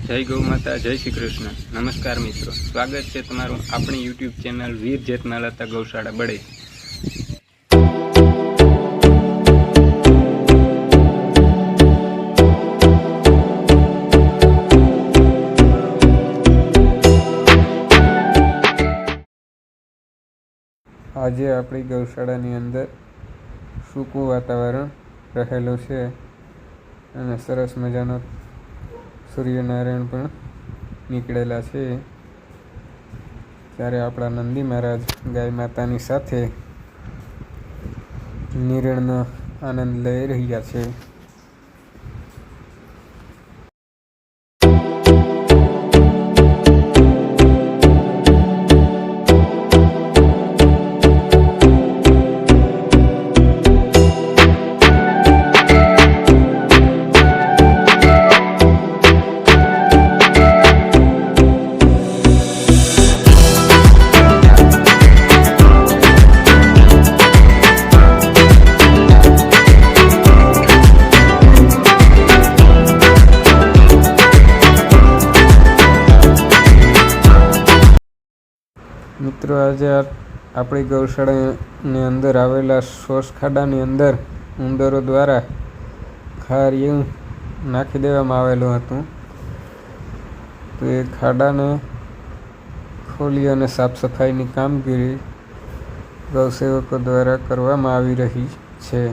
જય ગૌ માતા, જય શ્રી કૃષ્ણ. નમસ્કાર મિત્રો, સ્વાગત છે તમારું આપણી યુટ્યુબ ચેનલ વીર જેતમાલતા ગૌશાળા બડે. આજે આપણી ગૌશાળાની અંદર સૂકું વાતાવરણ રહેલું છે અને સરસ મજાનો સૂર્યનારાયણ પણ નીકળેલા છે. ત્યારે આપણા નંદી મહારાજ ગાય માતાની સાથે નિરણનો આનંદ લઈ રહ્યા છે. મિત્રો, આજે આપણી ગૌશાળાની અંદર આવેલા શોષ ખાડાની અંદર ઉંદરો દ્વારા ખારિયું નાખી દેવામાં આવેલું હતું. તો એ ખાડાને ખોલી અને સાફ સફાઈની કામગીરી ગૌસેવકો દ્વારા કરવામાં આવી રહી છે.